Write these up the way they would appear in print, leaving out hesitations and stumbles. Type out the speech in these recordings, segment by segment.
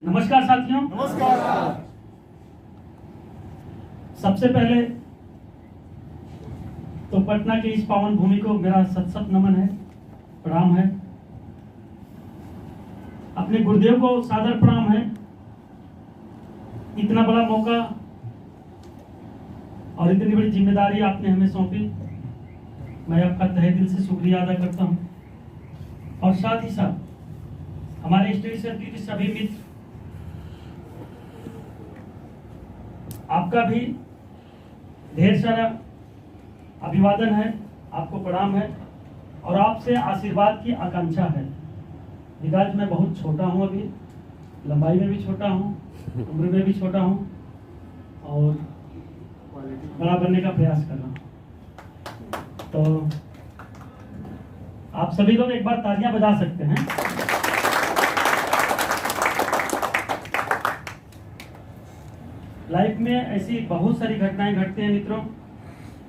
नमस्कार साथियों। नमस्कार। सबसे पहले तो पटना की इस पावन भूमि को मेरा सत सत नमन है, प्रणाम है। अपने गुरुदेव को सादर प्रणाम है। इतना बड़ा मौका और इतनी बड़ी जिम्मेदारी आपने हमें सौंपी, मैं आपका तहे दिल से शुक्रिया अदा करता हूं। और साथ ही साथ हमारे स्टेज से के सभी मित्र, आपका भी ढेर सारा अभिवादन है, आपको प्रणाम है और आपसे आशीर्वाद की आकांक्षा है। बिकॉज मैं बहुत छोटा हूं, अभी लंबाई में भी छोटा हूं, उम्र में भी छोटा हूं और बड़ा बनने का प्रयास कर रहा हूं। तो आप सभी लोग एक बार तालियां बजा सकते हैं। लाइफ में ऐसी बहुत सारी घटनाएं घटती हैं मित्रों,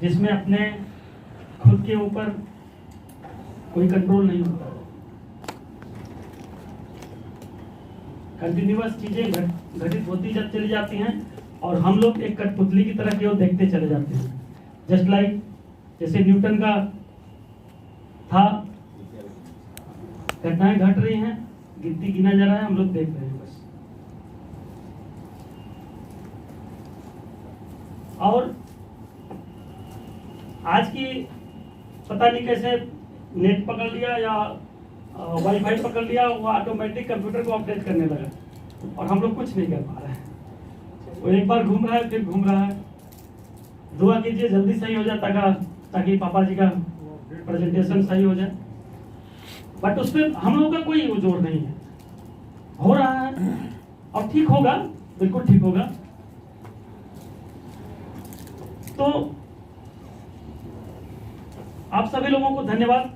जिसमें अपने खुद के ऊपर कोई कंट्रोल नहीं होता। कंटिन्यूअस चीजें घटित होती जब चली जाती हैं और हम लोग एक कठपुतली की तरह की ओर देखते चले जाते हैं। जस्ट लाइक जैसे न्यूटन का था, घटनाएं घट रही हैं, गिनती गिना जा रहा है, हम लोग देख रहे हैं बस। और आज की पता नहीं कैसे नेट पकड़ लिया या वाईफाई पकड़ लिया, वो ऑटोमेटिक कंप्यूटर को अपडेट करने लगा और हम लोग कुछ नहीं कर पा रहे हैं। वो एक बार घूम रहा है, फिर घूम रहा है। दुआ कीजिए जल्दी सही हो जाता ताकि पापा जी का प्रेजेंटेशन सही हो जाए। बट उस पर हम लोगों का कोई जोर नहीं है, हो रहा है और ठीक होगा, बिल्कुल ठीक होगा। तो आप सभी लोगों को धन्यवाद।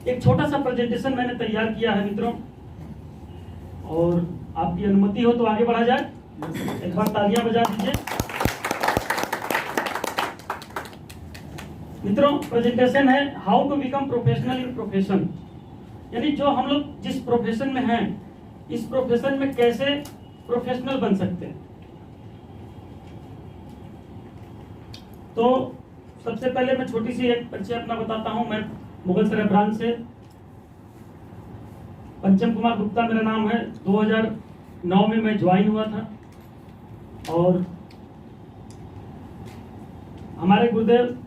एक छोटा सा प्रेजेंटेशन मैंने तैयार किया है मित्रों, और आपकी अनुमति हो तो आगे बढ़ा जाए। एक बार तालियां बजा दीजिए मित्रों। प्रेजेंटेशन है how to become professional in profession, यानी जो हम लोग जिस प्रोफेशन में हैं, इस प्रोफेशन में कैसे प्रोफेशनल बन सकते हैं। तो सबसे पहले मैं छोटी सी एक परिचय अपना बताता हूं। मैं मुगलसराय ब्रांच से पंचम कुमार गुप्ता मेरा नाम है। 2009 में मैं ज्वाइन हुआ था और हमारे गुरुदेव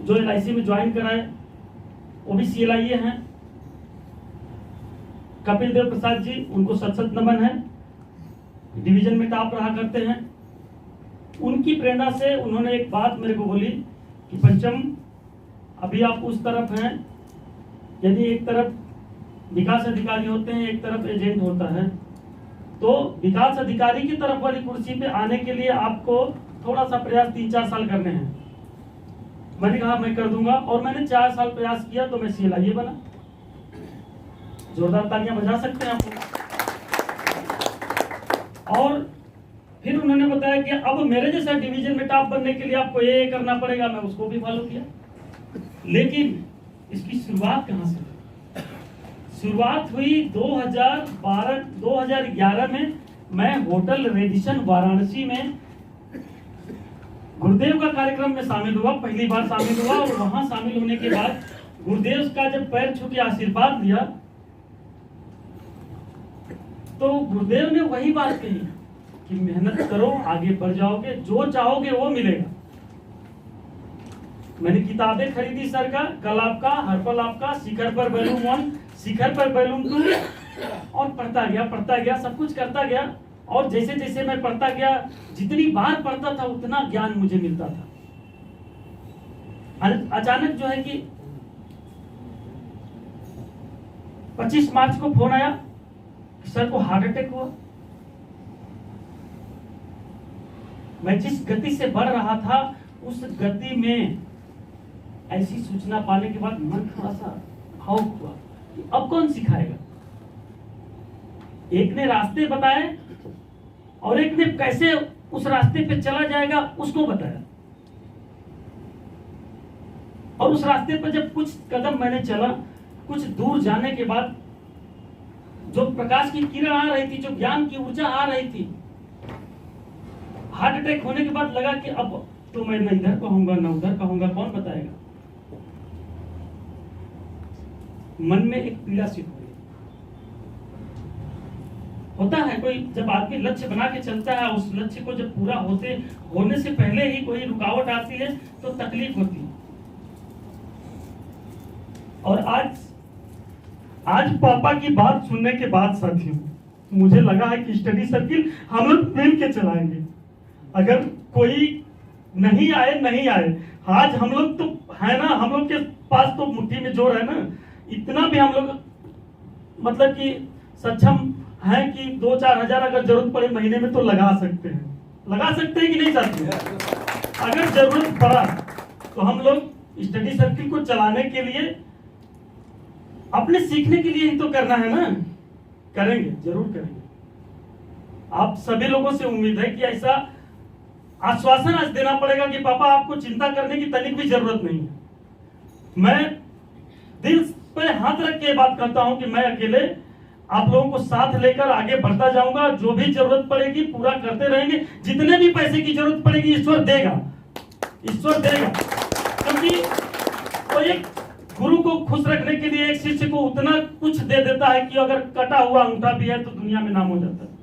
जो LIC में ज्वाइन कराए वो भी CLIA हैं, कपिल देव प्रसाद जी, उनको सत सत नमन है। डिवीजन में टॉप रहा करते हैं। उनकी प्रेरणा से उन्होंने एक बात मेरे को बोली कि पंचम, अभी आप उस तरफ हैं, यदि एक तरफ विकास अधिकारी होते हैं, एक तरफ एजेंट होता है, तो विकास अधिकारी की तरफ वाली कुर्सी पे आने के लिए आपको थोड़ा सा प्रयास 3-4 साल करने हैं। मैंने कहा मैं कर दूंगा और मैंने 4 साल प्रयास किया तो मैं CLIA बना। जोरदार तालियां बजा सकते हैं आप। और फिर उन्होंने बताया कि अब मेरे जैसा डिवीजन में टॉप बनने के लिए आपको ये करना पड़ेगा। मैं उसको भी फॉलो किया। लेकिन इसकी शुरुआत कहां से हुई? शुरुआत हुई 2011 में। मैं होटल रेडिसन वाराणसी में गुरुदेव का कार्यक्रम में शामिल हुआ, पहली बार शामिल हुआ। और वहां शामिल होने के बाद गुरुदेव का जब पैर छू के आशीर्वाद दिया तो गुरुदेव ने वही बात कही कि मेहनत करो, आगे बढ़ जाओगे, जो चाहोगे वो मिलेगा। मैंने किताबें खरीदी सर का, कल आपका, हर पल आपका, शिखर पर बैलूम 1, शिखर पर बैलूम 2, और पढ़ता गया, सब कुछ करता गया। और जैसे जैसे मैं पढ़ता गया, जितनी बार पढ़ता था उतना ज्ञान मुझे मिलता था। अचानक जो है कि 25 मार्च को फोन आया कि सर को हार्ट अटैक हुआ। मैं जिस गति से बढ़ रहा था, उस गति में ऐसी सूचना पाने के बाद मन थोड़ा सा भावुक हुआ कि अब कौन सिखाएगा। एक ने रास्ते बताए और एक ने कैसे उस रास्ते पे चला जाएगा उसको बताया। और उस रास्ते पर जब कुछ कदम मैंने चला, कुछ दूर जाने के बाद जो प्रकाश की किरण आ रही थी, जो ज्ञान की ऊर्जा आ रही थी, हार्ट अटैक होने के बाद लगा कि अब तो मैं न इधर कहूंगा न उधर कहूंगा, कौन बताएगा। मन में एक पीड़ा सी हो गई। होता है कोई जब आदमी लक्ष्य बना के चलता है, उस लक्ष्य को जब पूरा होने से पहले ही कोई रुकावट आती है तो तकलीफ होती है। और आज पापा की बात सुनने के बाद साथियों, मुझे लगा है कि स्टडी सर्किल हम लोग मिल के चलाएंगे। अगर कोई नहीं आए, आज हम लोग तो है ना, हम लोग के पास तो मुट्ठी में जोर है ना, इतना भी हम लोग मतलब कि सक्षम है कि 2-4 हजार अगर जरूरत पड़े महीने में तो लगा सकते हैं कि नहीं चाहते। अगर जरूरत पड़ा तो हम लोग स्टडी सर्किल को चलाने के लिए, अपने सीखने के लिए ही तो करना है ना, करेंगे, जरूर करेंगे। आप सभी लोगों से उम्मीद है कि ऐसा आश्वासन आज देना पड़ेगा कि पापा आपको चिंता करने की तनिक भी जरूरत नहीं है। मैं दिल पे हाथ रख के बात करता हूं कि मैं अकेले आप लोगों को साथ लेकर आगे बढ़ता जाऊंगा। जो भी जरूरत पड़ेगी पूरा करते रहेंगे। जितने भी पैसे की जरूरत पड़ेगी ईश्वर देगा, क्योंकि तो एक गुरु को खुश रखने के लिए एक शिष्य को उतना कुछ दे देता है कि अगर कटा हुआ अंगूठा भी है तो दुनिया में नाम हो जाता है।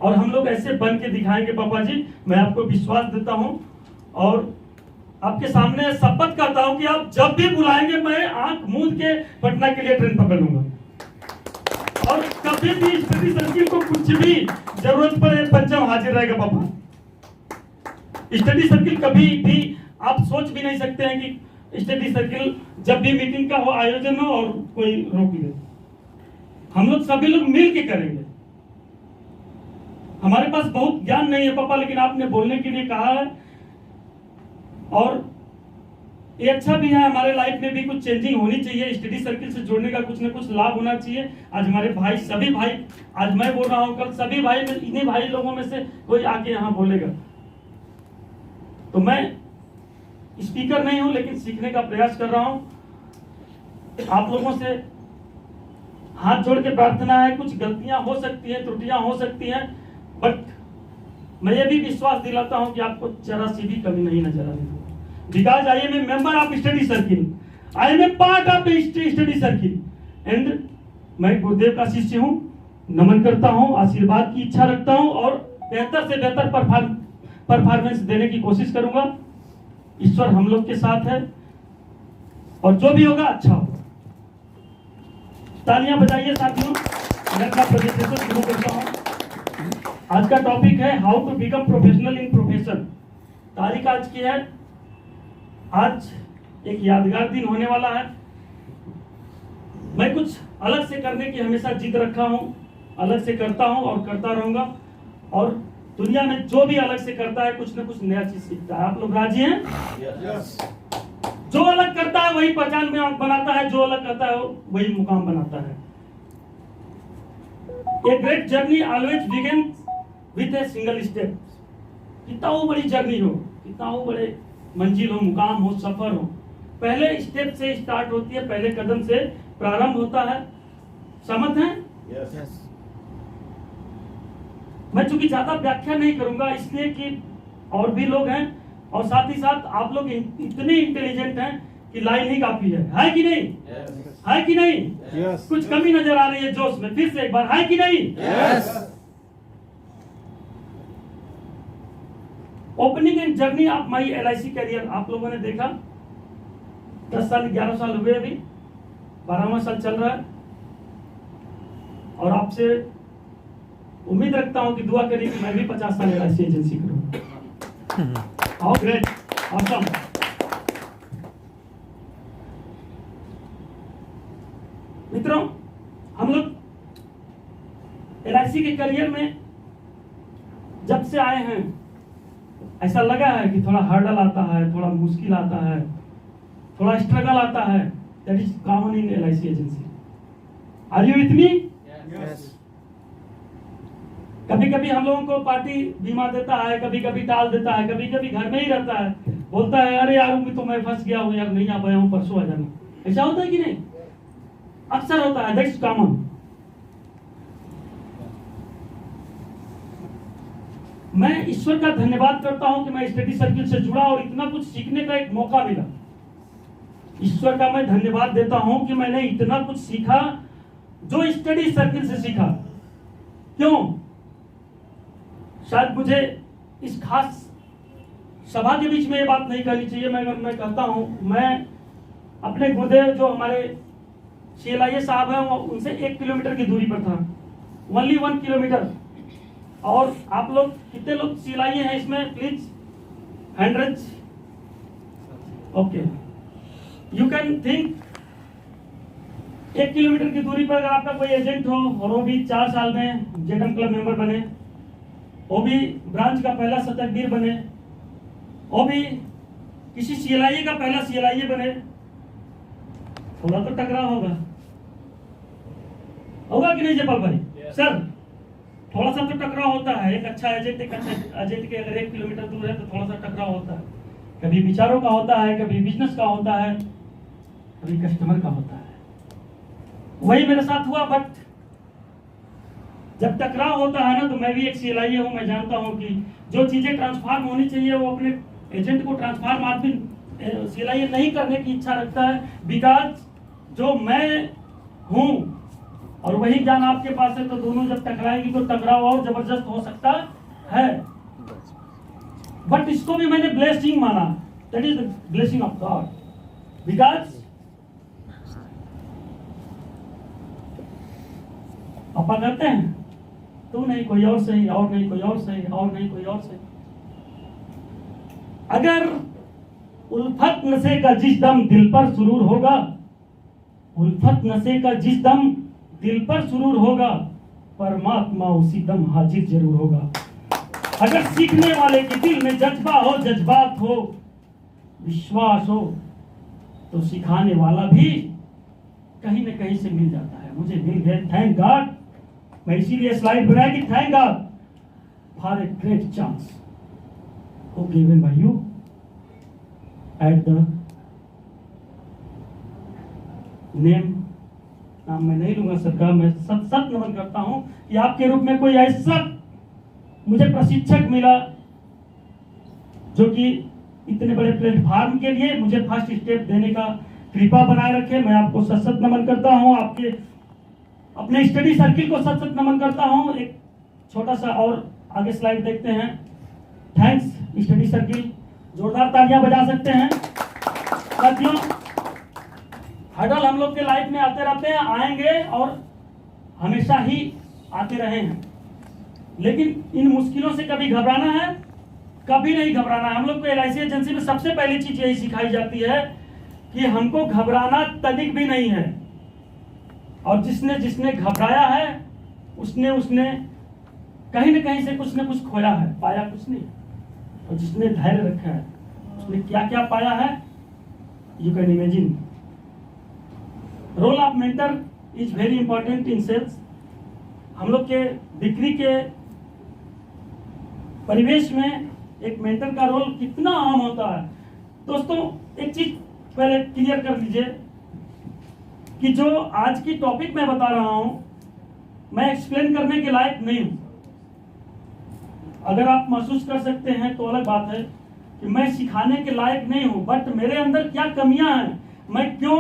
और हम लोग ऐसे बन के दिखाएंगे पापा जी, मैं आपको विश्वास देता हूं और आपके सामने शपथ करता हूं कि आप जब भी बुलाएंगे मैं आंख मूंद के पटना के लिए ट्रेन पकड़ लूंगा। और कभी भी स्टडी सर्किल को कुछ भी जरूरत पड़े पंचम हाजिर रहेगा पापा। स्टडी सर्किल कभी भी आप सोच भी नहीं सकते हैं कि स्टडी सर्किल जब भी मीटिंग का हो, आयोजन हो और कोई रोक ले, हम लोग सभी लोग मिल के करेंगे। हमारे पास बहुत ज्ञान नहीं है पापा, लेकिन आपने बोलने के लिए कहा है और ये अच्छा भी है। हमारे लाइफ में भी कुछ चेंजिंग होनी चाहिए, स्टडी सर्किल से जोड़ने का कुछ ना कुछ लाभ होना चाहिए। आज हमारे भाई, सभी भाई, आज मैं बोल रहा हूं, कल सभी भाई में, इन्हीं भाई लोगों में से कोई आके यहां बोलेगा। तो मैं स्पीकर नहीं हूं लेकिन सीखने का प्रयास कर रहा हूं। आप लोगों से हाथ जोड़ के प्रार्थना है, कुछ गलतियां हो सकती हैं, त्रुटियां हो सकती हैं, बट मैं ये भी विश्वास दिलाता हूं कि आपको जरा सी भी कमी नहीं नजर आएगी। Because I am a member of study circle, I am a part of study circle and मैं गुरुदेव का शिष्य हूं। नमन करता हूं, आशीर्वाद की इच्छा रखता हूं और बेहतर से बेहतर परफॉर्मेंस देने की कोशिश करूंगा। ईश्वर हम लोग के साथ है और जो भी होगा अच्छा होगा। तालियां बजाइए साथियों। मैं अपना प्रेजेंटेशन शुरू करता हूं। आज का टॉपिक है how to become professional in profession. तारीख आज की है, आज एक यादगार दिन होने वाला है। मैं कुछ अलग से करने की हमेशा जिद रखा हूं, अलग से करता हूं और करता रहूंगा। और दुनिया में जो भी अलग से करता है कुछ ना कुछ नया चीज सीखता है। आप लोग राजी हैं? yes. जो अलग करता है वही पहचान में बनाता है, जो अलग करता है वही मुकाम बनाता है। A great journey always begins with a single step। कितना वो बड़ी जर्नी हो, कितना वो बड़े मंजिल हो, मुकाम हो, सफर हो, पहले स्टेप से स्टार्ट होती है, पहले कदम से प्रारंभ होता है। सहमत हैं? yes. मैं चूंकि ज्यादा व्याख्या नहीं करूंगा इसलिए कि और भी लोग हैं और साथ ही साथ आप लोग इतने इंटेलिजेंट हैं कि लाइन ही काफी है कि नहीं? yes. है कि नहीं? yes. कुछ कमी नजर आ रही है जोश में, फिर से एक बार, है कि नहीं? yes. Opening and journey of my LIC career. आप लोगों ने देखा 10 साल 11 साल हुए, अभी 12वां साल चल रहा है और आपसे उम्मीद रखता हूं कि दुआ करें कि मैं भी 50 साल LIC एजेंसी करूं। How great, awesome. मित्रों, हम लोग LIC के करियर में जब से आए हैं ऐसा लगा है कि थोड़ा हर्डल आता है, थोड़ा मुश्किल आता है, थोड़ा स्ट्रगल आता है। That is common in LIC agency. Are you with me? Yes. कभी कभी हम लोगों को पार्टी बीमा देता है, कभी कभी टाल देता है, कभी कभी घर में ही रहता है, बोलता है अरे यार तो मैं फंस गया हूँ यार, नहीं आ पाया हूँ, परसों आ जाना। ऐसा होता है कि नहीं? अक्सर होता है, दैट्स कॉमन। मैं ईश्वर का धन्यवाद करता हूं कि मैं स्टडी सर्किल से जुड़ा और इतना कुछ सीखने का एक मौका मिला। ईश्वर का मैं धन्यवाद देता हूं कि मैंने इतना कुछ सीखा जो स्टडी सर्किल से सीखा। क्यों? शायद मुझे इस खास सभा के बीच में ये बात नहीं कहनी चाहिए, मगर मैं कहता हूं, मैं अपने गुरुदेव जो हमारे CLIA साहब हैं, उनसे 1 किलोमीटर की दूरी पर था, ओनली 1 किलोमीटर। और आप लोग कितने लोग CLIA हैं इसमें? Please hand raise. Okay, you can think 1 kilometre की दूरी पर अगर आपका कोई एजेंट हो और वो भी 4 साल में जेडम क्लब मेंबर बने, वो भी ब्रांच का पहला शतकवीर बने, वो भी किसी CLIA का पहला CLIA बने, थोड़ा तो टकराव होगा कि नहीं जयपाल भाई? सर, थोड़ा सा तो टकराव होता है। एक अच्छा एजेंट के अगर 1 किलोमीटर दूर है तो थोड़ा सा टकराव होता है। कभी विचारों का होता है, कभी बिजनेस का होता है, कभी कस्टमर का होता है। वही मेरे साथ हुआ। बट जब टकराव होता है ना, तो मैं भी एक CLIA हूं, मैं जानता हूं कि जो चीजें ट्रांसफॉर्म होनी चाहिए वो अपने एजेंट को ट्रांसफॉर्म आदमी CLIA नहीं करने की इच्छा रखता है, बिकॉज जो मैं हूं और वही ज्ञान आपके पास है, तो दोनों जब टकराएंगे तो टकराव और जबरदस्त हो सकता है। बट इसको भी मैंने ब्लेसिंग माना, that is the blessing of God, because पापा कहते हैं तू नहीं कोई और सही, और नहीं कोई और सही, और नहीं कोई और सही। अगर उल्फत नशे का जिस दम दिल पर सुरूर होगा, उल्फत नशे का जिस दम दिल पर सुरूर होगा, परमात्मा उसी दम हाजिर जरूर होगा। अगर सीखने वाले के दिल में जज्बा हो, जज्बात हो, विश्वास हो, तो सिखाने वाला भी कहीं न कहीं से मिल जाता है। मुझे मिल गए, थैंक गॉड। मैं इसीलिए स्लाइड बनाया कि thank God for a great chance given by you at the name. नाम मैं नहीं लूंगा सरकार, मैं सत नमन करता हूं कि आपके रूप में कोई ऐसा मुझे प्रशिक्षक मिला जो कि इतने बड़े प्लेटफॉर्म के लिए मुझे फर्स्ट स्टेप देने का कृपा बनाए रखे। मैं आपको सत नमन करता हूं, आपके अपने स्टडी सर्किल को सत नमन करता हूं। एक छोटा सा और आगे स्लाइड देखते हैं। थैंक्स स्टडी सर्किल, जोरदार तालियां बजा सकते हैं साथियों। हर्डल हम लोग के लाइफ में आते रहते हैं, आएंगे और हमेशा ही आते रहे हैं, लेकिन इन मुश्किलों से कभी घबराना है? कभी नहीं घबराना है। हम लोग को LIC एजेंसी में सबसे पहली चीज यही सिखाई जाती है कि हमको घबराना तनिक भी नहीं है। और जिसने घबराया है उसने कहीं न कहीं से कुछ न कुछ खोया है, पाया कुछ नहीं। और जिसने धैर्य रखा है उसने क्या क्या पाया है, you can imagine. Role of mentor is very important in sales. हम लोग के बिक्री के परिवेश में एक मेंटर का रोल कितना अहम होता है। दोस्तों, एक चीज पहले क्लियर कर लीजिए कि जो आज की टॉपिक मैं बता रहा हूं, मैं एक्सप्लेन करने के लायक नहीं हूं। अगर आप महसूस कर सकते हैं तो अलग बात है कि मैं सिखाने के लायक नहीं हूं, बट मेरे अंदर क्या कमियां हैं, मैं क्यों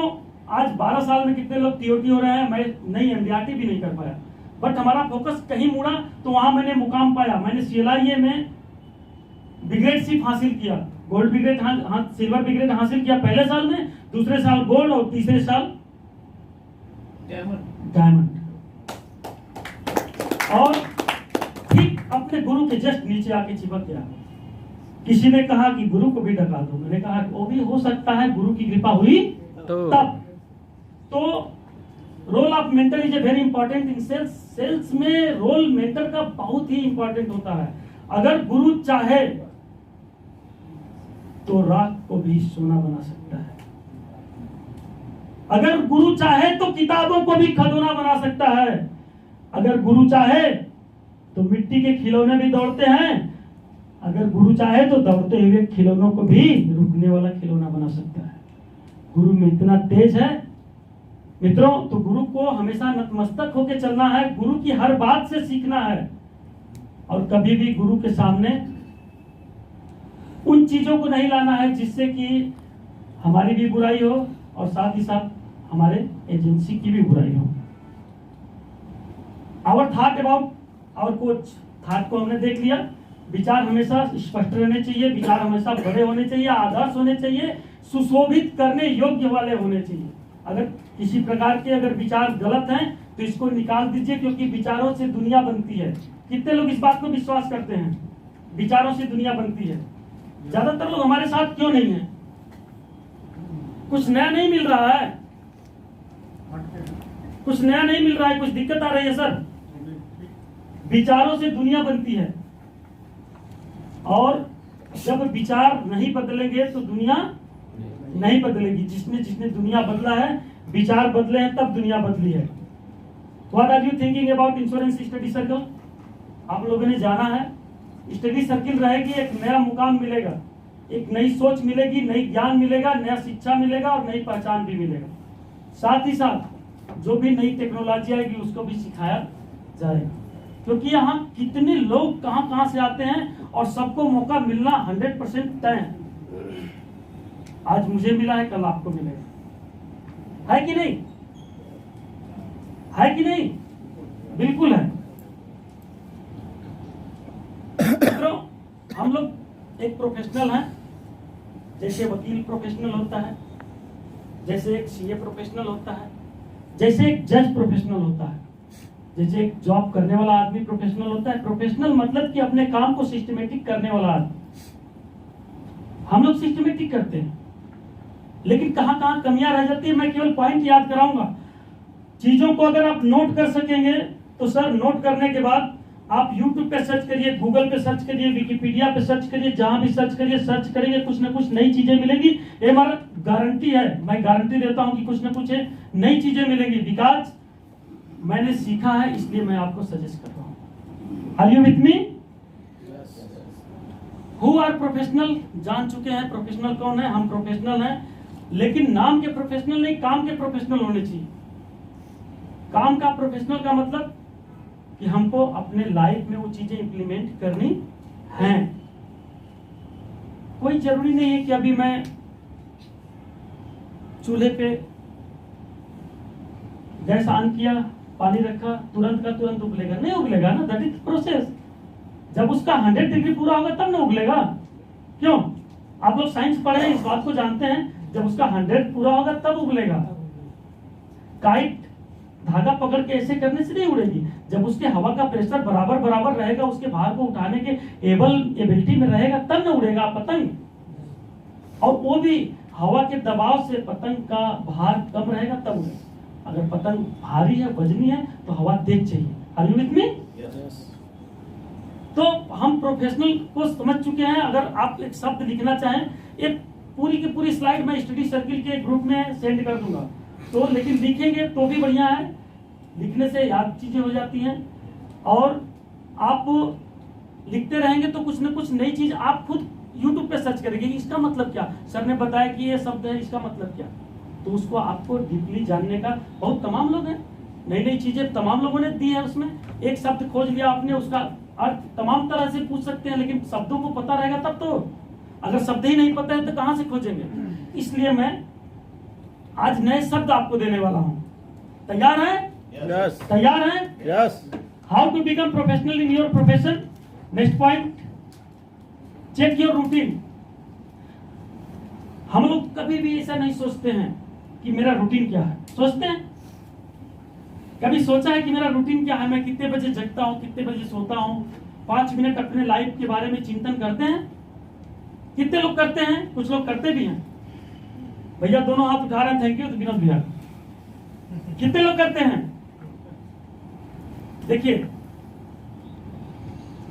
आज 12 साल में कितने लोग TOT हो रहे हैं, मैं नहीं MDRT भी नहीं कर पाया। बट हमारा फोकस कहीं मुड़ा तो वहां मैंने मुकाम पाया। मैंने CLIA में ब्रिगेडशिप हासिल किया, गोल्ड ब्रिगेड सिल्वर ब्रिगेड हासिल किया पहले साल में, दूसरे साल गोल्ड और तीसरे साल डायमंड। और ठीक अपने गुरु के जस्ट नीचे आके चिपक गया। किसी ने कहा कि गुरु को भी डका दो, मैंने कहा वो भी हो सकता है, गुरु की कृपा हुई तब। तो role of mentor is a very important in sales. Sales में रोल मेंटर का बहुत ही इंपॉर्टेंट होता है। अगर गुरु चाहे तो राख को भी सोना बना सकता है। अगर गुरु चाहे तो किताबों को भी खिलौना बना सकता है। अगर गुरु चाहे तो मिट्टी के खिलौने भी दौड़ते हैं। अगर गुरु चाहे तो दौड़ते हुए खिलौनों को भी रुकने वाला खिलौना बना सकता है। गुरु में इतना तेज है, मित्रों, तो गुरु को हमेशा नतमस्तक होकर चलना है, गुरु की हर बात से सीखना है और कभी भी गुरु के सामने उन चीजों को नहीं लाना है जिससे कि हमारी भी बुराई हो और साथ ही साथ हमारे एजेंसी की भी बुराई हो। Our thought about our coach, thought को हमने देख लिया। विचार हमेशा स्पष्ट रहने चाहिए, विचार हमेशा बड़े होने चाहिए, आदर्श होने चाहिए, सुशोभित करने योग्य वाले होने चाहिए। अगर किसी प्रकार के अगर विचार गलत हैं तो इसको निकाल दीजिए, क्योंकि विचारों से दुनिया बनती है। कितने लोग इस बात को विश्वास करते हैं, विचारों से दुनिया बनती है? ज्यादातर लोग हमारे साथ क्यों नहीं है? कुछ नया नहीं मिल रहा है, कुछ नया नहीं मिल रहा है, कुछ दिक्कत आ रही है सर। विचारों से दुनिया बनती है और जब विचार नहीं बदलेंगे तो दुनिया नहीं बदलेगी। जिसने जिसने दुनिया बदला है, विचार बदले हैं तब दुनिया बदली है। What are you thinking about insurance study circle? आप लोगों ने जाना है, स्टडी सर्किल रहेगी, एक नया मुकाम मिलेगा, एक नई सोच मिलेगी, नई ज्ञान मिलेगा, नया शिक्षा मिलेगा और नई पहचान भी मिलेगा। साथ ही साथ जो भी नई टेक्नोलॉजी आएगी उसको भी सिखाया जाएगा, क्योंकि यहाँ कितने लोग कहाँ कहाँ से आते हैं और सबको मौका मिलना 100% तय है। आज मुझे मिला है, कल आपको मिलेगा, है कि नहीं? है कि नहीं? बिल्कुल है। तो हम लोग एक प्रोफेशनल हैं, जैसे वकील प्रोफेशनल होता है, जैसे एक सीए प्रोफेशनल होता है, जैसे एक जज प्रोफेशनल होता है, जैसे एक जॉब करने वाला आदमी प्रोफेशनल होता है। प्रोफेशनल मतलब कि अपने काम को सिस्टमेटिक करने वाला आदमी। हम लोग सिस्टमेटिक करते हैं, लेकिन कहां कहां कमियां रह जाती है मैं केवल पॉइंट याद कराऊंगा। चीजों को अगर आप नोट कर सकेंगे तो सर, नोट करने के बाद आप YouTube पे सर्च करिए, गूगल पे सर्च करिए, विकिपीडिया पे सर्च करिए, जहां भी सर्च करिए, सर्च करेंगे कुछ ना कुछ नई चीजें मिलेंगी। ये हमारा गारंटी है, मैं गारंटी देता हूं कि कुछ ना कुछ नई चीजें मिलेंगी। बिकॉज मैंने सीखा है, इसलिए मैं आपको सजेस्ट कर रहा हूं। Are you with me? Who are professional? जान चुके हैं प्रोफेशनल कौन है। हम प्रोफेशनल हैं, लेकिन नाम के प्रोफेशनल नहीं, काम के प्रोफेशनल होने चाहिए। काम का प्रोफेशनल का मतलब कि हमको अपने लाइफ में वो चीजें इंप्लीमेंट करनी हैं। कोई जरूरी नहीं है कि अभी मैं चूल्हे पे गैस ऑन किया, पानी रखा, तुरंत का तुरंत उबलेगा, नहीं उबलेगा ना। That is process. जब उसका 100 डिग्री पूरा होगा तब ना उबलेगा। क्यों? आप लोग साइंस पढ़े हैं, इस बात को जानते हैं, जब उसका 100 पूरा होगा तब उबलेगा। काइट धागा पकड़ के ऐसे करने से नहीं उड़ेगी। जब उसके हवा का प्रेशर बराबर बराबर रहेगा, उसके भार को उठाने के एबिलिटी में रहेगा, तब न उड़ेगा पतंग। और वो भी हवा के दबाव से पतंग का भार कम रहेगा तब उड़ेगा। अगर पतंग भारी है, वजनी है, तो हवा तेज चाहिए। Are you with me? तो हम प्रोफेशनल को समझ चुके हैं। अगर आप एक शब्द लिखना चाहें, ये पूरी की पूरी स्लाइड मैं स्टडी सर्किल के ग्रुप में सेंड कर दूंगा, तो लेकिन लिखेंगे तो भी बढ़िया है, लिखने से याद चीजें हो जाती हैं। और आप लिखते रहेंगे तो कुछ ना कुछ नई चीज आप खुद YouTube पे सर्च करेंगे, इसका मतलब क्या, सर ने बताया कि ये शब्द है, इसका मतलब क्या, तो उसको आपको डीपली जानने का बहुत तमाम लोग हैं, नई नई चीजें तमाम लोगों ने दी है। उसमें एक शब्द खोज लिया आपने, उसका अर्थ तमाम तरह से पूछ सकते हैं, लेकिन शब्दों को पता रहेगा तब तो। अगर शब्द ही नहीं पता है तो कहां से खोजेंगे? इसलिए मैं आज नए शब्द आपको देने वाला हूं। तैयार है? Yes. तैयार है? Yes. How to become professional in your profession. Next point, check your routine. हम लोग कभी भी ऐसा नहीं सोचते हैं कि मेरा रूटीन क्या है। सोचते हैं? कभी सोचा है कि मेरा रूटीन क्या है, मैं कितने बजे जगता हूं, कितने बजे सोता हूं? 5 मिनट अपने लाइफ के बारे में चिंतन करते हैं? कितने लोग करते हैं? कुछ लोग करते भी हैं। भैया दोनों हाथ उठा रहे हैं, थैंक यू। तो विनोद भैया, कितने लोग करते हैं? देखिए,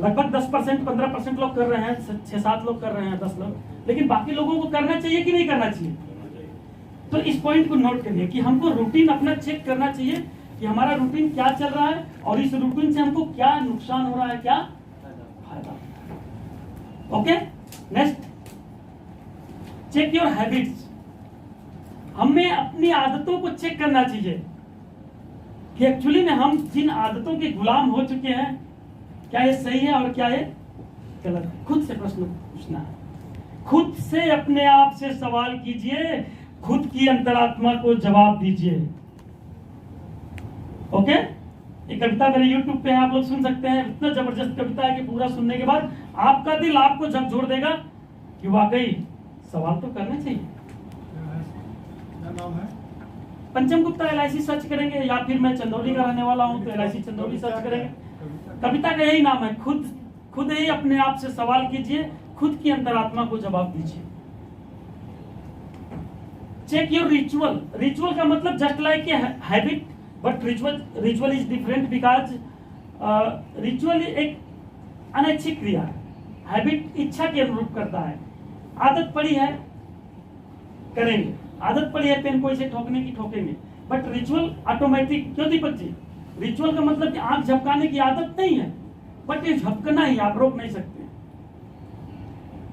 लगभग 10%, 15% लोग कर रहे हैं, 6-7 लोग कर रहे हैं, 10 लोग, लेकिन बाकी लोगों को करना चाहिए कि नहीं करना चाहिए? तो इस पॉइंट को नोट करिए कि हमको रूटीन अपना चेक करना चाहिए कि हमारा रूटीन क्या चल रहा है और इस रूटीन से हमको क्या नुकसान हो रहा है, क्या फायदा। Okay, next, check your habits. हमें अपनी आदतों को चेक करना चाहिए कि एक्चुअली में हम जिन आदतों के गुलाम हो चुके हैं, क्या ये सही है और क्या ये गलत है। खुद से प्रश्न पूछना है, खुद से अपने आप से सवाल कीजिए, खुद की अंतरात्मा को जवाब दीजिए। ओके, ये कविता मेरे YouTube पे है, आप लोग सुन सकते हैं। इतना जबरदस्त कविता है कि पूरा सुनने के बाद आपका दिल आपको झकझोर देगा कि वाकई सवाल तो करना चाहिए। क्या नाम है? पंचम गुप्ता LIC सर्च करेंगे, या फिर मैं चंदौली का रहने वाला हूँ तो LIC चंदौली सर्च करेंगे। कविता का यही नाम है, खुद ही अपने आप से सवाल कीजिए, खुद की अंतरात्मा को जवाब दीजिए। Check your ritual. रिचुअल का मतलब just like a habit, but ritual is different because ritual एक अनैच्छिक क्रिया है, हैबिट इच्छा के अनुरूप करता है। आदत पड़ी है करेंगे, आदत पड़ी है पेन को इसे ठोकने की ठोकेंगे, बट रिचुअल ऑटोमेटिक। क्यों दीपक जी? रिचुअल का मतलब कि आंख झपकाने की आदत नहीं है, बट ये झपकना ही, आप रोक नहीं सकते।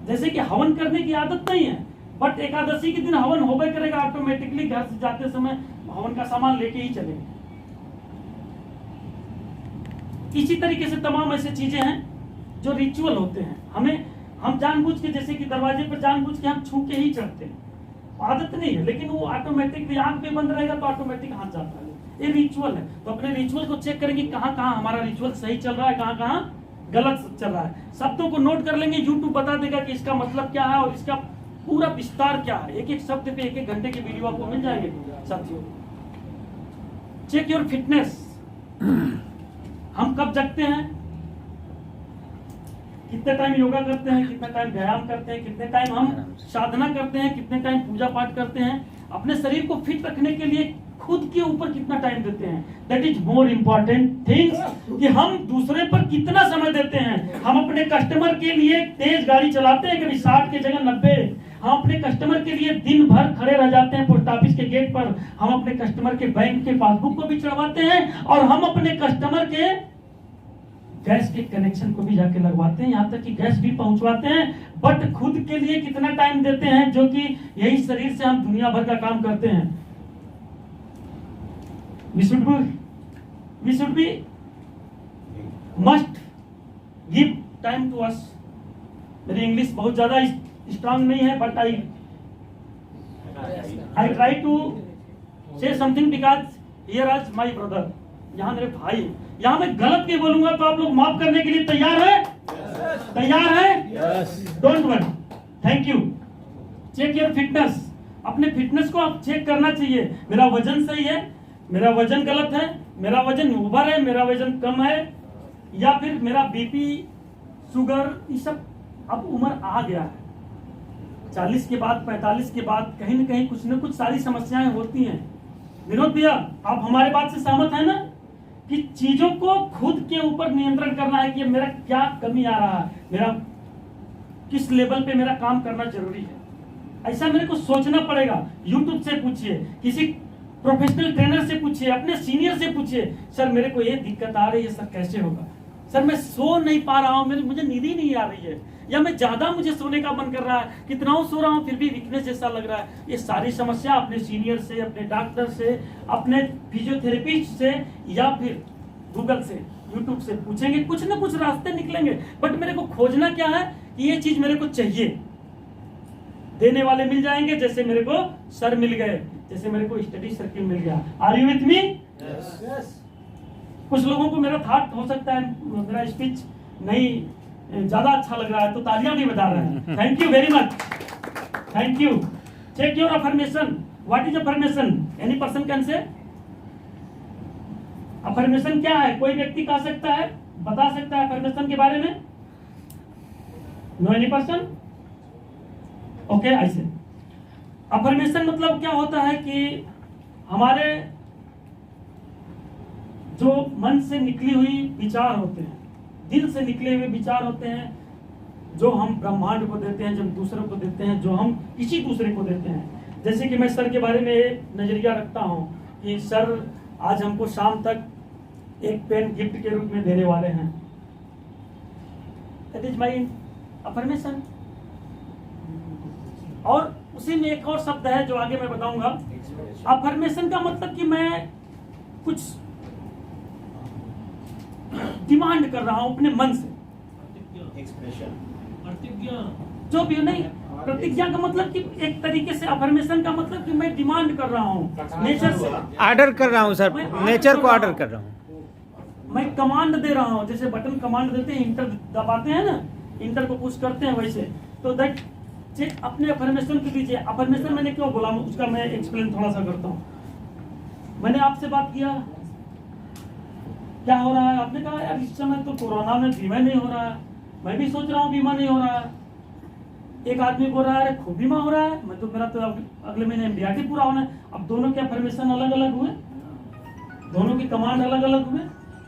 जैसे कि हवन करने की आदत नहीं है, बट एकादशी के दिन हवन होबे करेगा ऑटोमेटिकली। घर से जाते समय हवन का सामान लेके ही चलेंगे। इसी तरीके से तमाम ऐसे चीजें हैं जो रिचुअल होते हैं। हम जानबूझ के, जैसे कि दरवाजे पर जानबूझ के हम छू के ही चढ़ते हैं, आदत नहीं है, लेकिन वो ऑटोमेटिकली आंख पे बंद रहेगा तो ऑटोमेटिक हाथ जाता है। ये रिचुअल है। तो अपने रिचुअल को चेक करेंगे, कहाँ कहाँ हमारा रिचुअल सही चल रहा है, कहाँ कहाँ गलत चल रहा है। शब्दों को नोट कर लेंगे, यूट्यूब बता देगा कि इसका मतलब क्या है और इसका पूरा विस्तार क्या है। एक एक शब्द पे एक घंटे के वीडियो आपको मिल जाएंगे साथियों। Check your fitness. हम कब जगते हैं, कितने टाइम योगा करते हैं, कितना टाइम व्यायाम करते हैं, कितने टाइम हम साधना करते हैं, कितने टाइम पूजा पाठ करते हैं। अपने शरीर को फिट रखने के लिए खुद के ऊपर कितना टाइम देते हैं, that is more important things. कि हम दूसरे पर कितना समय देते हैं। हम अपने कस्टमर के लिए तेज गाड़ी चलाते हैं, कभी 60 की जगह 90। हम अपने कस्टमर के लिए दिन भर खड़े रह जाते हैं पोस्ट ऑफिस के गेट पर। हम अपने कस्टमर के बैंक के पासबुक को भी चढ़वाते हैं, और हम अपने कस्टमर के गैस के कनेक्शन को भी जाके लगवाते हैं, यहाँ तक कि गैस भी पहुंचवाते हैं। बट खुद के लिए कितना टाइम देते हैं, जो कि यही शरीर से हम दुनिया भर का काम करते हैं। We should be must give time to us। मेरी इंग्लिश बहुत ज्यादा स्ट्रांग नहीं है, but I try to say something because here is my brother। यहाँ मेरे भाई, यहाँ मैं गलत भी बोलूंगा तो आप लोग माफ करने के लिए तैयार है? तैयार है? Don't worry. Thank you. Check your fitness. अपने फिटनेस को आप चेक करना चाहिए। मेरा वजन सही है, मेरा वजन गलत है, मेरा वजन ओवर है, मेरा वजन कम है, या फिर मेरा बीपी, शुगर, ये सब अब उम्र आ गया है। 40 के बाद, 45 के बाद कहीं न कहीं कुछ न कुछ सारी समस्याएं होती हैं। विनोद भैया, आप हमारे बात से सहमत है ना, कि चीजों को खुद के ऊपर नियंत्रण करना है कि मेरा क्या कमी आ रहा है, मेरा किस लेवल पे मेरा काम करना जरूरी है। ऐसा मेरे को सोचना पड़ेगा। यूट्यूब से पूछिए, किसी प्रोफेशनल ट्रेनर से पूछिए, अपने सीनियर से पूछिए, सर मेरे को ये दिक्कत आ रही है, सर कैसे होगा? सर मैं सो नहीं पा रहा हूँ, मुझे नींद ही नहीं आ रही है, या मैं ज्यादा मुझे सोने का मन कर रहा है, कितना सो रहा हूँ फिर भी वीकनेस जैसा लग रहा है। ये सारी समस्या अपने सीनियर से, अपने डॉक्टर से, अपने फिजियोथेरेपिस्ट से, या फिर गूगल से, यूट्यूब से पूछेंगे, कुछ ना कुछ रास्ते निकलेंगे। बट मेरे को खोजना क्या है कि ये चीज मेरे को चाहिए। देने वाले मिल जाएंगे, जैसे मेरे को सर मिल गए, जैसे मेरे को स्टडी सर्किल मिल गया। Are you with me? Yes. कुछ लोगों को मेरा थॉट हो सकता है, मेरा स्पीच नहीं ज्यादा अच्छा लग रहा है, तो तालियां भी बजा रहे हैं। Thank you very much, thank you. Check your affirmation. What is affirmation? Any person can say. Affirmation क्या है? कोई व्यक्ति कह सकता है, बता सकता है अफर्मेशन के बारे में? No any person? ओके, ऐसे अफर्मेशन मतलब क्या होता है कि हमारे जो मन से निकली हुई विचार होते हैं, दिल से निकले हुए विचार होते हैं, जो हम ब्रह्मांड को देते हैं, जब दूसरों को देते हैं, जो हम किसी दूसरे को देते हैं। जैसे कि मैं सर के बारे में एक नजरिया रखता हूं कि सर आज हमको शाम तक एक पेन गिफ्ट के रूप में देने वाले हैं। That is my affirmation. और उसी में एक और शब्द है जो आगे मैं बताऊंगा। अफर्मेशन का मतलब कि मैं कुछ डिमांड कर रहा हूं अपने मन से, प्रतिज्ञा, जो भी नहीं, प्रतिज्ञा का मतलब कि एक तरीके से अफर्मेशन का मतलब कि मैं डिमांड कर रहा हूं नेचर से, ऑर्डर कर रहा हूँ सर, मैं नेचर को ऑर्डर ऑर्डर कर कर रहा हूँ। मैं कमांड दे रहा हूं, जैसे बटन कमांड देते हैं, इंटर दबाते हैं ना, इंटर को पुश करते हैं, वैसे तो दैट चेक अपने अफर्मेशन को दीजिए। अफर्मेशन मैंने क्यों बोला उसका मैं एक्सप्लेन थोड़ा सा करता हूं। मैंने आपसे बात किया, क्या हो रहा है, आपने कहा यार इस समय तो कोरोना में बीमा नहीं हो रहा है, मैं भी सोच रहा हूँ बीमा नहीं हो रहा है। एक आदमी बोल रहा है खूब बीमा हो रहा है, मैं तो मेरा तो अगले महीने MDRT पूरा होना है। अब दोनों के अफर्मेशन अलग अलग हुए, दोनों की कमांड अलग अलग हुए,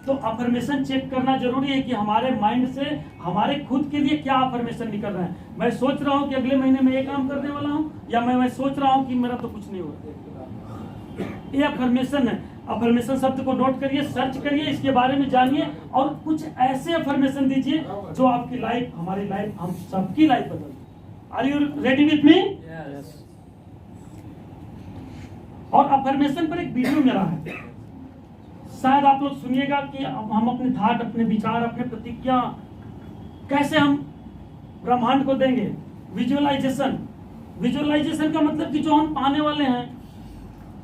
तो अफर्मेशन चेक करना जरूरी है कि हमारे माइंड से हमारे खुद के लिए क्या अफर्मेशन निकल रहा है। मैं सोच रहा हूँ कि अगले महीने में ये काम करने वाला हूँ, या मैं सोच रहा हूँ कि मेरा तो कुछ नहीं हो रहा। ये अफर्मेशन है। अफर्मेशन शब्द को नोट करिए, सर्च करिए, इसके बारे में जानिए और कुछ ऐसे अफर्मेशन दीजिए जो आपकी लाइफ, हमारी लाइफ, हम सबकी लाइफ बदल। Are you ready with me? और अफर्मेशन पर एक वीडियो मेरा है, शायद आप लोग सुनिएगा कि हम अपने थाट, अपने विचार, अपने प्रतिज्ञा कैसे हम ब्रह्मांड को देंगे। विजुअलाइजेशन, विजुअलाइजेशन का मतलब कि जो हम पाने वाले हैं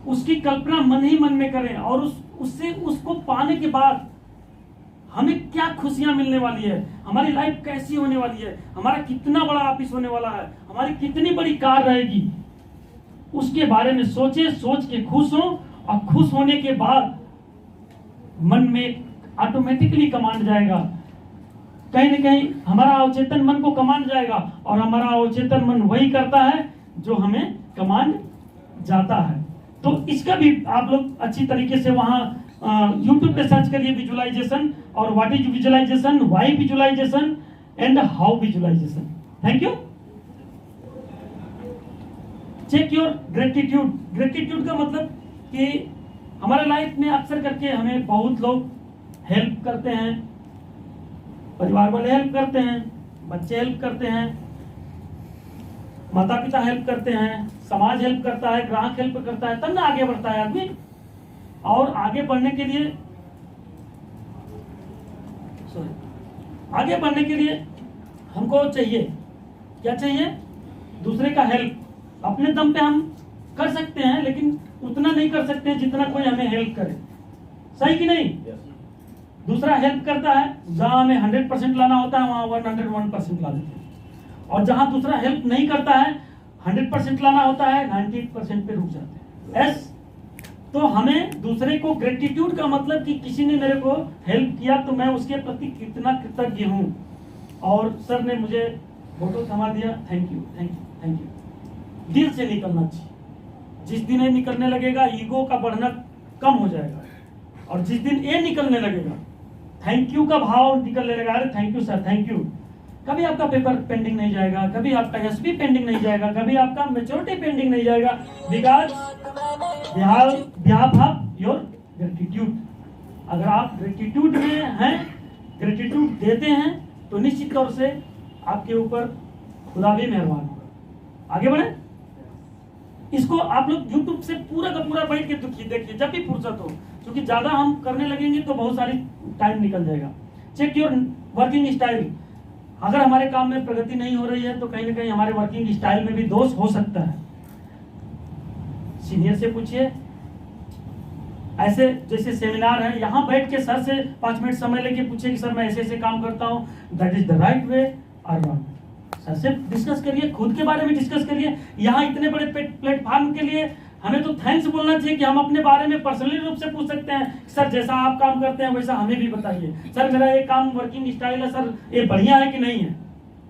उसकी कल्पना मन ही मन में करें, और उससे उसको पाने के बाद हमें क्या खुशियां मिलने वाली है, हमारी लाइफ कैसी होने वाली है, हमारा कितना बड़ा ऑफिस होने वाला है, हमारी कितनी बड़ी कार रहेगी, उसके बारे में सोचे, सोच के खुश हो, और खुश होने के बाद मन में ऑटोमेटिकली कमांड जाएगा, कहीं न कहीं हमारा अवचेतन मन को कमांड जाएगा, और हमारा अवचेतन मन वही करता है जो हमें कमांड जाता है। तो इसका भी आप लोग अच्छी तरीके से वहां YouTube पे सर्च करिए विजुअलाइजेशन, और what is visualisation, why visualisation and how visualisation. Thank you. Check your gratitude. Gratitude का मतलब कि हमारे लाइफ में अक्सर करके हमें बहुत लोग हेल्प करते हैं, परिवार वाले हेल्प करते हैं, बच्चे हेल्प करते हैं, माता पिता हेल्प करते हैं, समाज हेल्प करता है, ग्राहक हेल्प करता है, तब ना आगे बढ़ता है आदमी। और आगे बढ़ने के लिए हमको चाहिए क्या चाहिए? दूसरे का हेल्प। अपने दम पे हम कर सकते हैं, लेकिन उतना नहीं कर सकते जितना कोई हमें हेल्प करे। सही कि नहीं? दूसरा हेल्प करता है, जहां हमें 100% लाना होता है वहां 101% ला देते हैं, और जहां दूसरा हेल्प नहीं करता है, 100% लाना होता है, 90% पे रुक जाते हैं। यस, तो हमें दूसरे को, ग्रेटिट्यूड का मतलब कि किसी ने मेरे को हेल्प किया तो मैं उसके प्रति कितना कृतज्ञ हूं, और सर ने मुझे फोटो थमा दिया, thank you thank you thank you. दिल से निकलना चाहिए। जिस दिन ये निकलने लगेगा, ईगो का बढ़ना कम हो जाएगा, और जिस दिन ये निकलने लगेगा, थैंक यू का भाव निकलने लगेगा, अरे thank you sir, thank you, कभी आपका पेपर पेंडिंग नहीं जाएगा, कभी आपका एसपी पेंडिंग नहीं जाएगा, कभी आपका मैच्योरिटी पेंडिंग नहीं जाएगा, because behalf of your gratitude. अगर आप ग्रेटिट्यूड में हैं, ग्रेटिट्यूड देते हैं, तो निश्चित तौर से आपके ऊपर खुदा भी मेहरबान होगा। आगे बढ़े। इसको आप लोग YouTube से पूरा का पूरा बैठ के देखिए जब भी फुर्सत हो, क्योंकि ज्यादा हम करने लगेंगे तो बहुत सारी टाइम निकल जाएगा। Check your working style. अगर हमारे काम में प्रगति नहीं हो रही है तो कहीं ना कहीं हमारे वर्किंग स्टाइल में भी दोष हो सकता है। सीनियर से पूछिए। ऐसे जैसे सेमिनार है, यहाँ बैठ के सर से 5 मिनट समय लेके पूछिए कि सर मैं ऐसे ऐसे काम करता हूँ, that is the right way और रॉन्ग। सर से डिस्कस करिए, खुद के बारे में डिस्कस करिए। यहाँ इतने बड़े प्लेटफॉर्म के लिए हमें तो थैंक्स बोलना चाहिए कि हम अपने बारे में पर्सनली रूप से पूछ सकते हैं, सर जैसा आप काम करते हैं वैसा हमें भी बताइए, सर मेरा ये काम वर्किंग स्टाइल है, सर ये बढ़िया है कि नहीं है,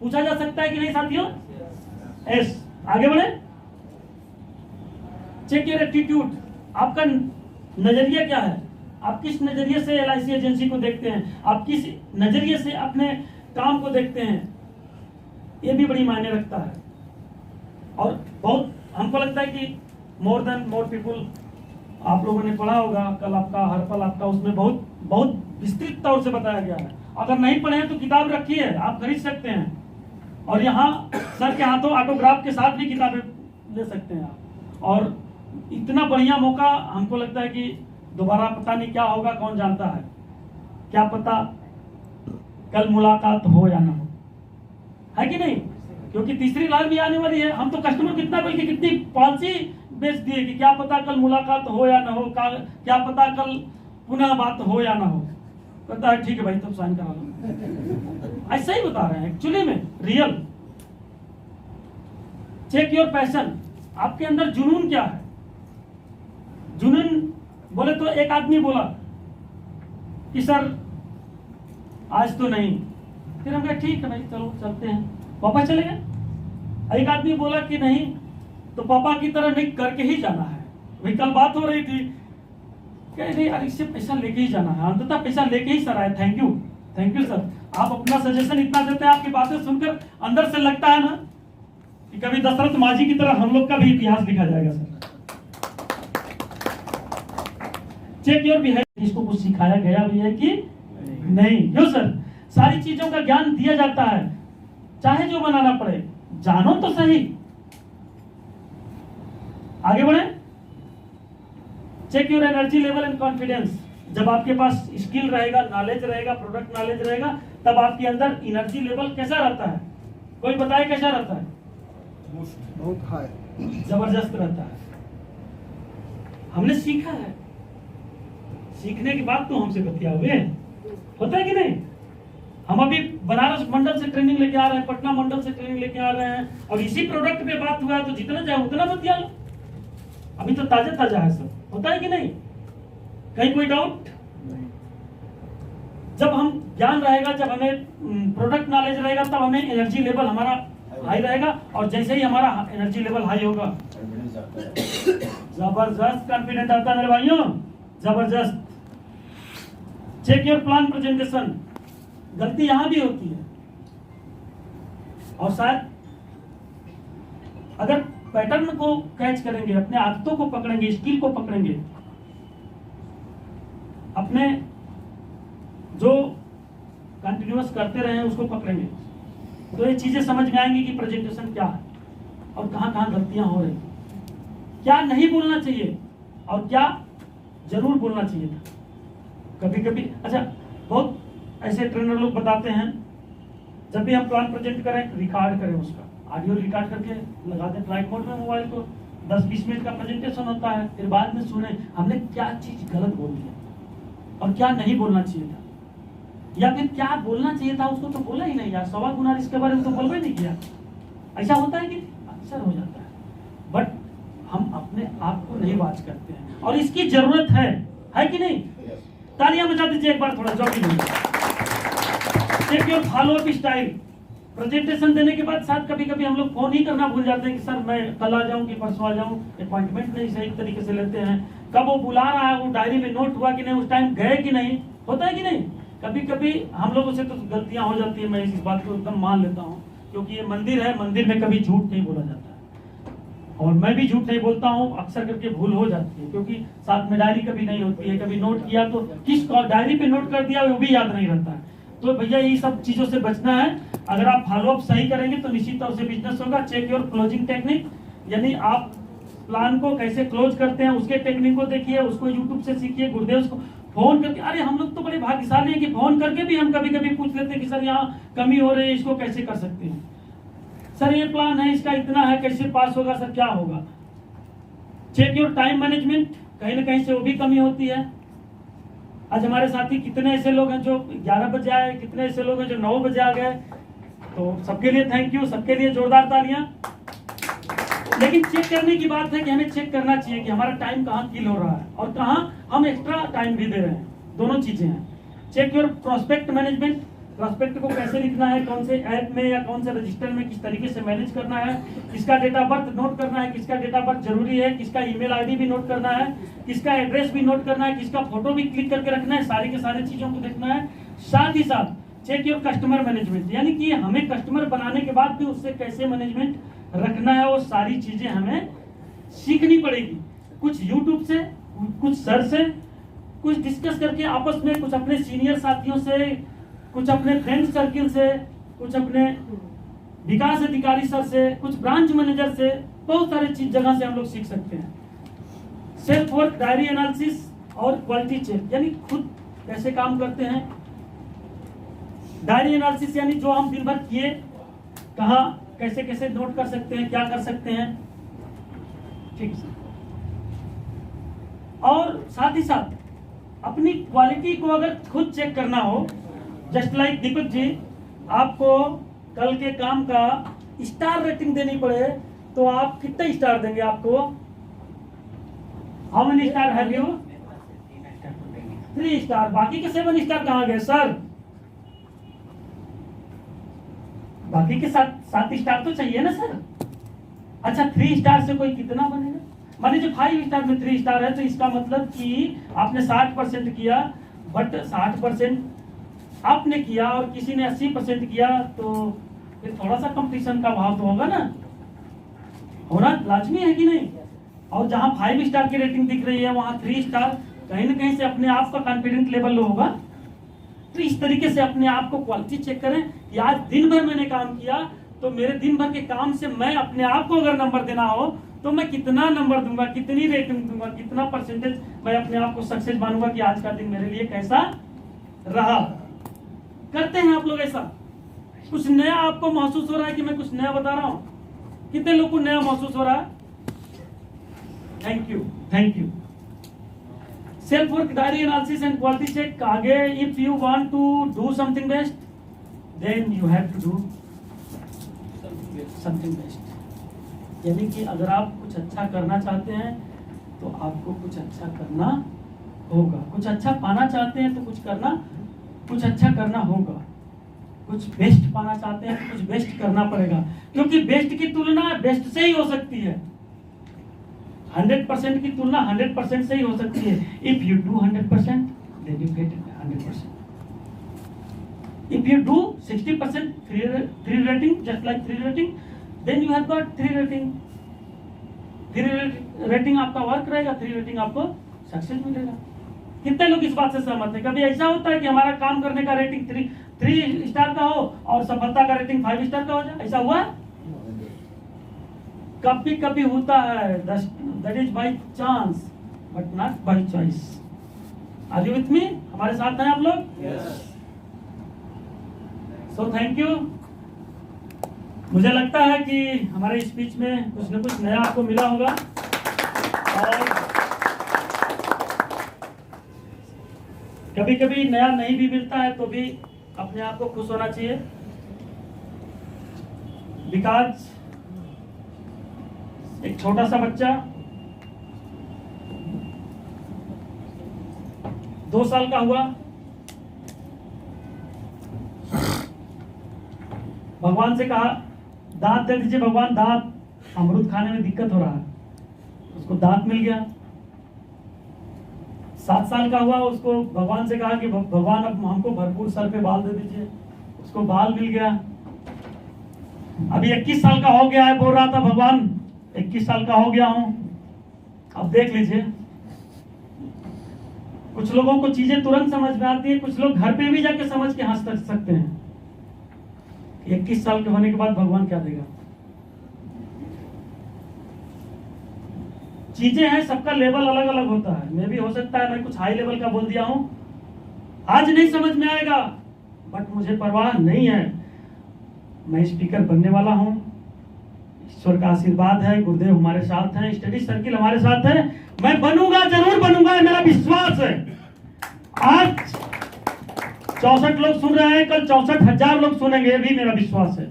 पूछा जा सकता है कि नहीं साथियों? यस, आगे बढ़े। Check your attitude. आपका नजरिया क्या है? आप किस नजरिए से LIC एजेंसी को देखते हैं, आप किस नजरिए से अपने काम को देखते हैं, ये भी बड़ी मायने रखता है। और बहुत हमको लगता है कि मोर देन मोर पीपुल, आप लोगों ने पढ़ा होगा कल आपका हर पल आपका, उसमें बहुत बहुत विस्तृत तौर से बताया गया है। अगर नहीं पढ़े तो किताब रखी है, आप खरीद सकते हैं। और यहाँ सर के हाथों ऑटोग्राफ के साथ भी किताबें ले सकते हैं आप। और इतना बढ़िया मौका हमको लगता है कि दोबारा पता नहीं क्या होगा, कौन जानता है, क्या पता कल मुलाकात हो या ना हो, है कि नहीं? क्योंकि तीसरी लहर भी आने वाली है। हम तो कस्टमर कितना बल्कि कितनी पॉलिसी बेच दिए कि क्या पता कल मुलाकात हो या ना हो, क्या पता कल पुनः बात हो या ना हो। कहता है ठीक है भाई, तब साइन करा लो। ऐसा ही बता रहे हैं एक्चुअली में, रियल। चेक योर पैशन, आपके अंदर जुनून क्या है? जुनून बोले तो एक आदमी बोला कि सर आज तो नहीं, फिर हम कहा ठीक है भाई चलो चलते हैं, पापा चले गए। एक आदमी बोला कि नहीं तो पापा की तरह नहीं, करके ही जाना है। वही कल बात हो रही थी, कह रही यार इससे पैसा लेके ही जाना है, अंततः पैसा लेके ही सर आए। थैंक यू सर, आप अपना सजेशन इतना देते हैं, आपकी बातें सुनकर अंदर से लगता है ना कि कभी दशरथ माझी की तरह हम लोग का भी इतिहास लिखा जाएगा सर। चेक योर बिहेवियर, इसको कुछ सिखाया गया भी है कि नहीं? क्यों सर? सारी चीजों का ज्ञान दिया जाता है, चाहे जो बनाना पड़े, जानो तो सही। आगे बढ़े। Check your energy level and confidence, जब आपके पास स्किल रहेगा, नॉलेज रहेगा, प्रोडक्ट नॉलेज रहेगा, तब आपके अंदर एनर्जी लेवल कैसा रहता है? कोई बताए कैसा रहता है? बहुत हाई, जबरदस्त रहता है। हमने सीखा है, सीखने के बाद तो हमसे बतिया हुए, होता है कि नहीं? हम अभी बनारस मंडल से ट्रेनिंग लेके आ रहे हैं, पटना मंडल से ट्रेनिंग लेके आ रहे हैं, और इसी प्रोडक्ट पे बात हुआ है तो जितना चाहे उतना बतिया लो। अभी तो ताजा है सब, होता है कि नहीं? कहीं कोई डाउट? जब हम ज्ञान रहेगा, जब हमें प्रोडक्ट नॉलेज रहेगा, तब हमें एनर्जी लेवल हमारा हाई रहेगा, और जैसे ही हमारा एनर्जी लेवल हाई होगा, जबरदस्त कॉन्फिडेंट आता है मेरे भाइयों, जबरदस्त। चेक योर प्लान प्रेजेंटेशन, गलती यहां भी होती है, और शायद अगर पैटर्न को कैच करेंगे, अपने आदतों को पकड़ेंगे, स्किल को पकड़ेंगे, अपने जो कंटिन्यूअस करते रहे उसको पकड़ेंगे, तो ये चीजें समझ में आएंगी कि प्रेजेंटेशन क्या है और कहां कहां गलतियां हो रही, क्या नहीं बोलना चाहिए और क्या जरूर बोलना चाहिए था। कभी कभी अच्छा, बहुत ऐसे ट्रेनर लोग बताते हैं, जब भी हम प्लान प्रेजेंट करें रिकॉर्ड करें, उसका ऑडियो रिकॉर्ड करके लगा दें फ्लाइट मोड में मोबाइल को, 10-20 मिनट का प्रेजेंटेशन होता है, फिर बाद में सुने हमने क्या चीज गलत बोल दिया और क्या नहीं बोलना चाहिए था, या फिर क्या बोलना चाहिए था उसको तो बोला ही नहीं यार, सवा गुना इसके बारे में तो बोलना ही नहीं किया। ऐसा होता है कि अक्सर हो जाता है, बट हम अपने आप को नहीं वॉच करते हैं, और इसकी जरूरत है कि नहीं? तालियां बजा दीजिए एक बार थोड़ा jogging. Check your follow up style, presentation देने के बाद साथ कभी कभी हम लोग फोन ही करना भूल जाते हैं कि सर मैं कल आ जाऊं कि परसों आ जाऊं, अपॉइंटमेंट नहीं सही तरीके से लेते हैं, कब वो बुला रहा है वो डायरी में नोट हुआ कि नहीं, उस टाइम गए कि नहीं, होता है कि नहीं? कभी कभी हम लोगों से तो गलतियां हो जाती है, मैं इस बात को एकदम मान लेता हूँ, क्योंकि ये मंदिर है, मंदिर में कभी झूठ नहीं बोला जाता है, और मैं भी झूठ नहीं बोलता हूँ, अक्सर करके भूल हो जाती है, क्योंकि साथ में डायरी कभी नहीं होती है, कभी नोट किया तो किस डायरी पे नोट कर दिया वो भी याद नहीं रहता है। तो भैया ये सब चीजों से बचना है। अगर आप फॉलो अप सही करेंगे तो निश्चित तौर से बिजनेस होगा। चेक योर क्लोजिंग टेक्निक, यानी आप प्लान को कैसे क्लोज करते हैं उसके टेक्निक को देखिए, उसको यूट्यूब से सीखिए। गुरुदेव को फोन करके, अरे हम लोग तो बड़े भाग्यशाली हैं कि फोन करके भी हम कभी कभी पूछ लेते हैं कि सर यहाँ कमी हो रही है, इसको कैसे कर सकते हैं, सर ये प्लान है, इसका इतना है, कैसे पास होगा, सर क्या होगा। चेक योर टाइम मैनेजमेंट, कहीं ना कहीं से वो भी कमी होती है। आज हमारे साथी कितने ऐसे लोग हैं जो 11 बजे आए, कितने ऐसे लोग हैं जो 9 बजे आ गए, तो सबके लिए थैंक यू, सबके लिए जोरदार तालियां। लेकिन चेक करने की बात है कि हमें चेक करना चाहिए कि हमारा टाइम कहाँ किल हो रहा है और कहाँ हम एक्स्ट्रा टाइम भी दे रहे हैं, दोनों चीजें हैं। Check your prospect management, prospect को कैसे लिखना है, कौन से ऐप में या कौन से रजिस्टर में किस तरीके से मैनेज करना है, किसका डेट ऑफ बर्थ नोट करना है, किसका डेट ऑफ बर्थ जरूरी है, किसका ईमेल आईडी भी नोट करना है, किसका एड्रेस भी नोट करना है, किसका फोटो भी क्लिक करके रखना है, सारी के सारी चीजों को देखना है। साथ ही साथ चेक योर कस्टमर मैनेजमेंट, यानी कि हमें कस्टमर बनाने के बाद भी उससे कैसे मैनेजमेंट रखना है, वो सारी चीजें हमें सीखनी पड़ेगी। कुछ यूट्यूब से, कुछ सर से, कुछ डिस्कस करके आपस में, कुछ अपने सीनियर साथियों से, कुछ अपने फ्रेंड सर्किल से, कुछ अपने विकास अधिकारी सर से, कुछ ब्रांच मैनेजर से, बहुत सारे चीज जगह से हम लोग सीख सकते हैं। सेल्फ वर्क, डायरी एनालिसिस और क्वालिटी चेक, यानी खुद कैसे काम करते हैं। डायरी एनालिसिस यानी जो हम दिन भर किए, कहाँ कैसे कैसे नोट कर सकते हैं, क्या कर सकते हैं, ठीक है। और साथ ही साथ अपनी क्वालिटी को अगर खुद चेक करना हो, जस्ट लाइक दीपक जी, आपको कल के काम का स्टार रेटिंग देनी पड़े तो आप कितने स्टार देंगे? आपको how many star have you? 3 star. बाकी के 7 स्टार कहाँ गए सर? बाकी के 7 स्टार तो चाहिए ना सर। अच्छा, 3 स्टार से कोई कितना बनेगा? मान लीजिए 5 स्टार में 3 स्टार है, तो इसका मतलब कि आपने 60% किया, बट 60% आपने किया और किसी ने 80% किया, तो फिर थोड़ा सा कंपटीशन का भाव तो होगा ना, होना लाजमी है कि नहीं। और जहां 5 स्टार की रेटिंग दिख रही है वहां 3 स्टार, कहीं ना कहीं से अपने आप का कॉन्फिडेंस लेवल लो होगा। तो इस तरीके से अपने आप को क्वालिटी चेक करें कि आज दिन भर मैंने काम किया, तो मेरे दिन भर के काम से मैं अपने आप को अगर नंबर देना हो तो मैं कितना नंबर दूंगा, कितनी रेटिंग दूंगा, कितना परसेंटेज मैं अपने आप को सक्सेस मानूंगा कि आज का दिन मेरे लिए कैसा रहा। करते हैं आप लोग ऐसा? कुछ नया आपको महसूस हो रहा है कि मैं कुछ नया बता रहा हूं? कितने लोग को नया महसूस हो रहा है? Thank you, thank you. Self work, diary analysis and quality check. आगे, if you want to do something best, then you have to do something best. यानी कि अगर आप कुछ अच्छा करना चाहते हैं तो आपको कुछ अच्छा करना होगा। कुछ अच्छा पाना चाहते हैं तो कुछ अच्छा करना होगा। कुछ बेस्ट पाना चाहते हैं तो कुछ बेस्ट करना पड़ेगा, क्योंकि बेस्ट की तुलना बेस्ट से ही हो सकती है। 100% की तुलना 100% से ही हो सकती है। If you do 100%, then you get 100%. If you do 60% 3 rating, just like 3 rating, then you have got 3 rating. 3 rating आपका वर्क रहेगा, 3 rating आपको सक्सेस मिलेगा। कितने लोग इस बात से सहमत हैं? कभी ऐसा होता है कि हमारा काम करने का रेटिंग 3 स्टार का हो और सफलता का रेटिंग 5 स्टार का हो जाए? ऐसा हुआ? कभी कभी होता है, that is by chance but not by choice. Are you with me? हमारे साथ हैं आप लोग? यस। So thank you. मुझे लगता है कि हमारे स्पीच में कुछ न कुछ नया आपको मिला होगा, और कभी कभी नया नहीं भी मिलता है तो भी अपने आप को खुश होना चाहिए, बिकॉज एक छोटा सा बच्चा 2 साल का हुआ, भगवान से कहा दांत दे दीजिए भगवान, दांत, अमरूद खाने में दिक्कत हो रहा है। उसको दांत मिल गया। 7 साल का हुआ, उसको भगवान से कहा कि भगवान अब हमको भरपूर सर पे बाल दे दीजिए, उसको बाल मिल गया। अभी 21 साल का हो गया है, बोल रहा था भगवान 21 साल का हो गया हूं। अब देख लीजिए, कुछ लोगों को चीजें तुरंत समझ में आती है, कुछ लोग घर पे भी जाके समझ के हंस सकते हैं। 21 साल के होने के बाद भगवान क्या देगा? चीजें हैं, सबका लेवल अलग अलग होता है। मैं भी हो सकता है मैं कुछ हाई लेवल का बोल दिया हूं, आज नहीं समझ में आएगा, बट मुझे परवाह नहीं है। मैं स्पीकर बनने वाला हूं, ईश्वर का आशीर्वाद है, गुरुदेव हमारे साथ हैं, स्टडी सर्किल हमारे साथ है। मैं बनूंगा, जरूर बनूंगा, ये मेरा विश्वास है। आज 64 लोग सुन रहे हैं, कल 64,000 लोग सुनेंगे, ये भी मेरा विश्वास है।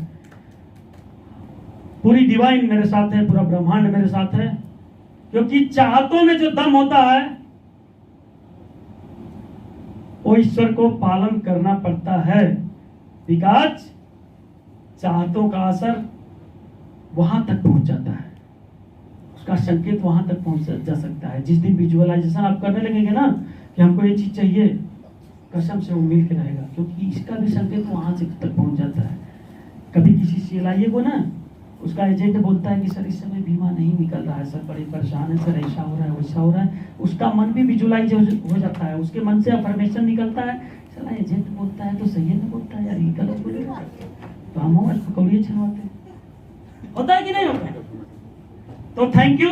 पूरी डिवाइन मेरे साथ है, पूरा ब्रह्मांड मेरे साथ है, क्योंकि चाहतों में जो दम होता है वो ईश्वर को पालन करना पड़ता है। बिकॉज चाहतों का असर वहां तक पहुंच जाता है, उसका संकेत वहां तक पहुंच जा सकता है। जिस दिन विजुअलाइजेशन आप करने लगेंगे ना कि हमको ये चीज चाहिए, कसम से वो मिल के रहेगा, क्योंकि इसका भी संकेत वहां से तक पहुंच जाता है। कभी किसी CLIA को ना उसका एजेंट बोलता है कि सर इस समय बीमा नहीं निकल रहा है, सर बड़े परेशान है, सर ऐसा हो रहा है वैसा हो रहा है, उसका मन भी विजुअलाइज हो जाता है, उसके मन से अफर्मेशन निकलता है, चला एजेंट बोलता है तो सही है ना, बोलता है यार ये गलत बोलेगा, तो हम और पकौड़ी छनवाते हैं। होता है कि नहीं होता है? तो थैंक यू।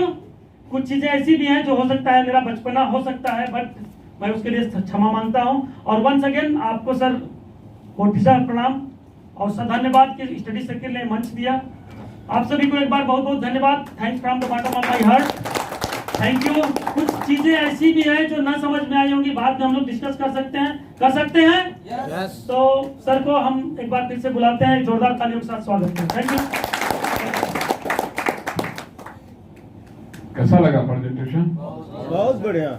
कुछ चीजें ऐसी भी हैं जो हो सकता है मेरा बचपना हो सकता है, बट मैं उसके लिए क्षमा मांगता हूं। और वंस अगेन आपको सर कोटि साहब प्रणाम और सर धन्यवाद कि स्टडी सर्किल ने मंच दिया। आप सभी को एक बार बहुत बहुत धन्यवाद। Thanks from the bottom of my heart. Thank you. कुछ चीजें ऐसी भी हैं जो ना समझ में आई होंगी, बाद में हम लोग डिस्कस कर सकते हैं। यस तो सर को हम एक बार फिर से बुलाते हैं, जोरदार तालियों के साथ स्वागत करें। Thank you. कैसा लगा प्रेजेंटेशन? बहुत बढ़िया।